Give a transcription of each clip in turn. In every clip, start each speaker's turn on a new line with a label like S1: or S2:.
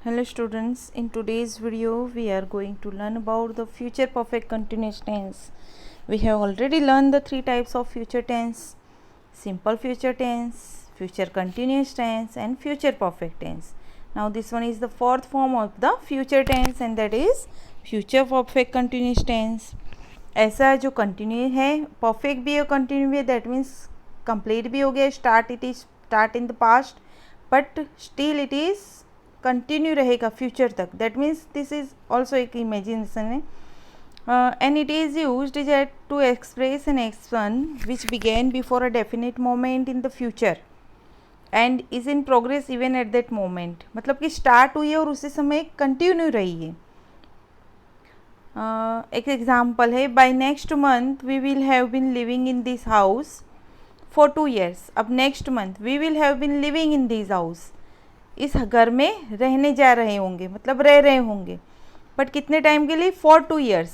S1: Hello students, in today's video we are going to learn about the future perfect continuous tense. We have already learned the three types of future tense: simple future tense, future continuous tense and future perfect tense. Now this one is the fourth form of the future tense and that is future perfect continuous tense. ऐसा जो continue है, perfect भी है, continue भी है, that means complete भी हो गया, start in the past but still it is continue रहेगा फ्यूचर तक, that means this is also एक इमेजिनेशन है. And it is used to express an action which began before a definite moment in the future and is in progress even at that moment. मतलब कि start हुई है और उसी समय continue रही है. एक एग्जाम्पल है, by next month we will have been living in this house for 2 years. अब next month we will have been living in this house, इस घर में रहने जा रहे होंगे, मतलब रह रहे होंगे, बट कितने टाइम के लिए? For 2 years.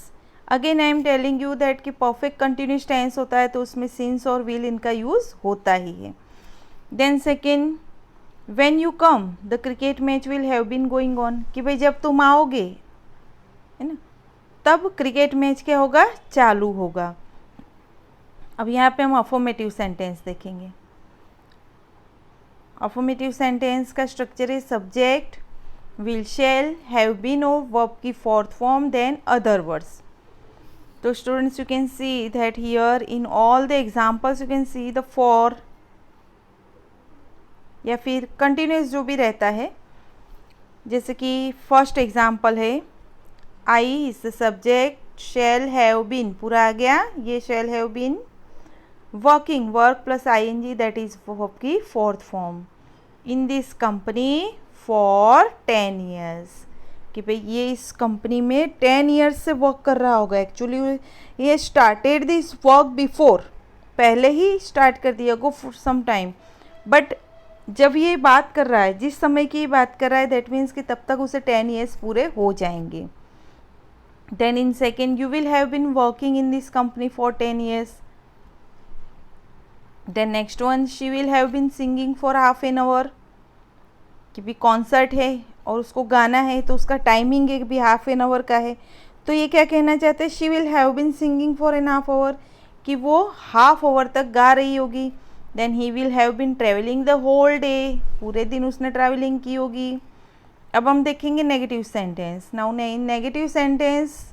S1: Again I am telling you that कि परफेक्ट कंटिन्यूस टेंस होता है तो उसमें सिंस और विल इनका यूज़ होता ही है. Then second, when you come the cricket match will have been going on, कि भाई जब तुम आओगे, है ना, तब क्रिकेट मैच क्या होगा? चालू होगा. अब यहाँ पे हम अफर्मेटिव सेंटेंस देखेंगे. अफर्मेटिव सेंटेंस का स्ट्रक्चर है subject, will, shall, have been और वर्ब की fourth form, then other words. तो students you can see that here in all the examples you can see the for या फिर continuous जो भी रहता है. जैसे कि फर्स्ट एग्जाम्पल है, I is the subject, shall have been पूरा आ गया, ये shall have been working, work plus ing, that is verb की fourth form, in this company for 10 years, कि भाई ये इस कंपनी में 10 years से वर्क कर रहा होगा. एक्चुअली ये स्टार्टेड दिस वर्क बिफोर, पहले ही स्टार्ट कर दिया go for some time, but जब ये बात कर रहा है, जिस समय की बात कर रहा है, दैट मीन्स कि तब तक उसे 10 years पूरे हो जाएंगे. Then in second, you will have been working in this company for 10 years. Then next one, she will have been singing for half an hour, कि भी कॉन्सर्ट है और उसको गाना है तो उसका टाइमिंग एक भी हाफ एन आवर का है, तो ये क्या कहना चाहते हैं? She will have been singing for an half hour, कि वो हाफ आवर तक गा रही होगी. Then he will have been travelling the whole day, पूरे दिन उसने ट्रैवलिंग की होगी. अब हम देखेंगे negative sentence. Now negative sentence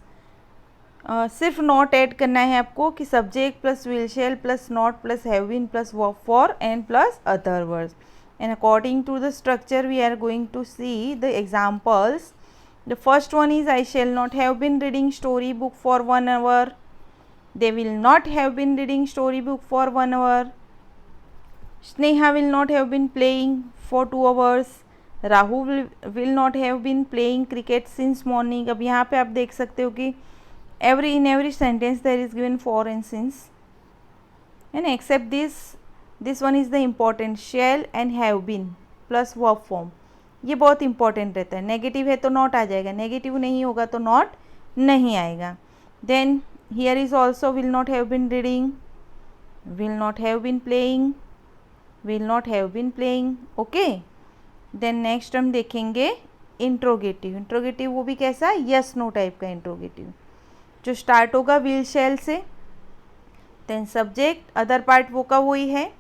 S1: सिर्फ नॉट ऐड करना है आपको, कि subject plus will, shall plus not plus have been plus verb for and plus other words. And according to the structure we are going to see the examples. The first one is, I shall not have been reading story book for 1 hour. They will not have been reading story book for 1 hour. Sneha will not have been playing for 2 hours. Rahul will not have been playing cricket since morning. अब यहाँ पे आप देख सकते हो कि in every sentence there is given for and since, and except this one is the important, shall and have been plus verb form. ये बहुत इंपॉर्टेंट रहता है. नेगेटिव है तो नॉट आ जाएगा, नेगेटिव नहीं होगा तो नॉट नहीं आएगा. Then here is also, will not have been reading, will not have been playing, will not have been playing. Okay. Then next हम देखेंगे इंट्रोगेटिव. इंट्रोगेटिव वो भी कैसा? यस नो टाइप का इंट्रोगेटिव, जो स्टार्ट होगा विल, शैल से. Then subject, other part वो का वही है,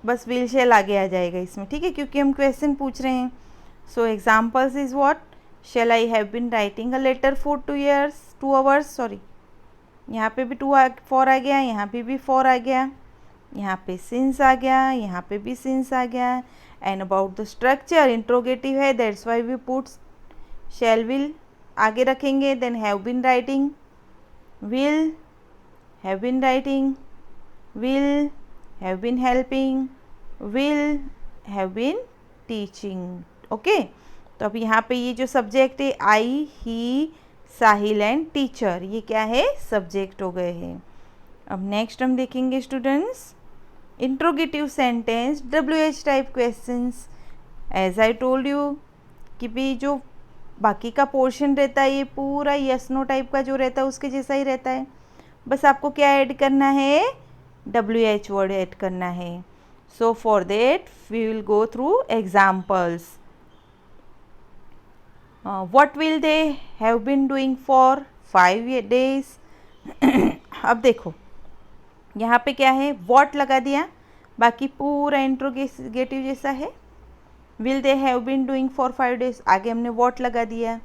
S1: बस विल, शैल आगे आ जाएगा इसमें, ठीक है, क्योंकि हम क्वेश्चन पूछ रहे हैं. So examples is what? Shall I have been writing a letter for 2 hours, sorry, यहाँ पे भी 4 आ गया, यहाँ पे भी 4 आ गया, यहाँ पे सिंस आ गया, यहाँ पे भी सिंस आ गया. And about the structure, interrogative है, that's why we put shall, will आगे रखेंगे. Then have been writing, will, have been writing, will, have been helping, will, have been teaching. Okay. तो अब यहाँ पे ये जो सब्जेक्ट है, आई, ही, साहिल एंड टीचर, ये क्या है? सब्जेक्ट हो गए हैं. अब नेक्स्ट हम देखेंगे students interrogative sentence, WH type questions. As I told you कि भी जो बाकी का पोर्शन रहता है ये पूरा यस नो टाइप का जो रहता है उसके जैसा ही रहता है, बस आपको क्या ऐड करना है? WH वर्ड ऐड करना है. So for that we will go through examples. What will they have been doing for 5 days। अब देखो यहाँ पे क्या है, व्हाट लगा दिया, बाकी पूरा इंट्रोगेटिव जैसा है। Will they have been doing for 5 days, आगे हमने व्हाट लगा दिया।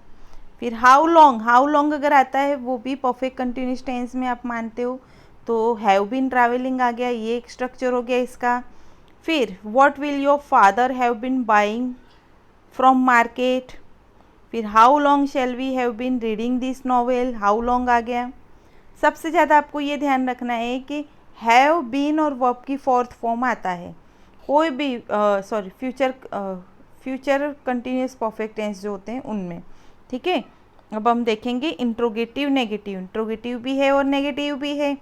S1: फिर हाउ लॉन्ग अगर आता है वो भी परफेक्ट कंटिन्यूस टेंस में आप मानते हो, तो हैव बीन ट्रैवलिंग आ गया, ये एक स्ट्रक्चर हो गया इसका। फिर what will your father have been buying from market. फिर how long shall we have been reading this novel, how long आ गया। सबसे ज़्यादा आपको ये ध्यान रखना है कि हैव बीन और वर्ब की फोर्थ फॉर्म आता है कोई भी फ्यूचर कंटिन्यूस परफेक्ट टेंस जो होते हैं उनमें, ठीक है। अब हम देखेंगे इंट्रोगेटिव नेगेटिव। इंट्रोगेटिव भी है और नेगेटिव भी है।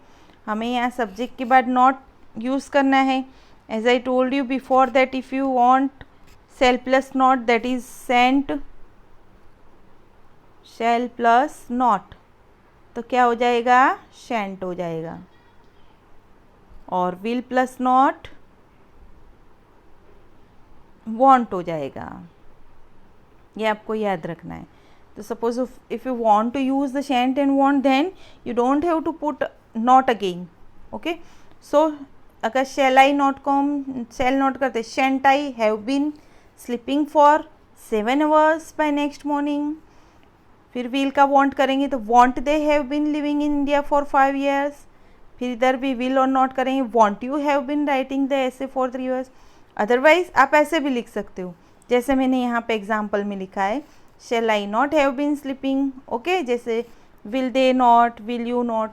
S1: हमें यहाँ सब्जेक्ट के बाद नॉट यूज़ करना है। As I told you before that if you want shall plus not, that is sent shall plus not, तो क्या हो जाएगा, shan't हो जाएगा। और will प्लस नॉट want हो जाएगा, ये आपको याद रखना है। तो suppose if you want to use the shan't and want, then you don't have to put not again, okay. So अगर shall I not come, shall not करते, shan't I have been sleeping for 7 hours by next morning। फिर will का want करेंगे तो want they have been living in India for 5 years। फिर इधर भी will और not करेंगे, want you have been writing the essay for 3 years। Otherwise आप ऐसे भी लिख सकते हो जैसे मैंने यहाँ पे एग्जाम्पल में लिखा है, shall I not have been sleeping, okay. जैसे will they not, will you not।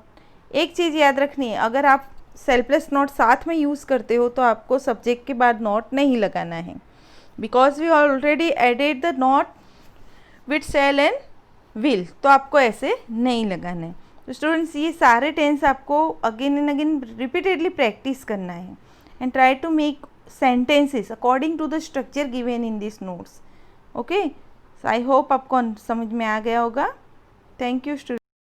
S1: एक चीज़ याद रखनी है, अगर आप shall प्लस नॉट साथ में यूज़ करते हो तो आपको सब्जेक्ट के बाद नॉट नहीं लगाना है, because we already added the not with shall and will, तो आपको ऐसे नहीं लगाना है। तो स्टूडेंट्स ये सारे टेंस आपको again and again repeatedly practice करना है and try to make sentences according to the structure given in these notes, okay। so I hope आपको समझ में आ गया होगा। Thank you student.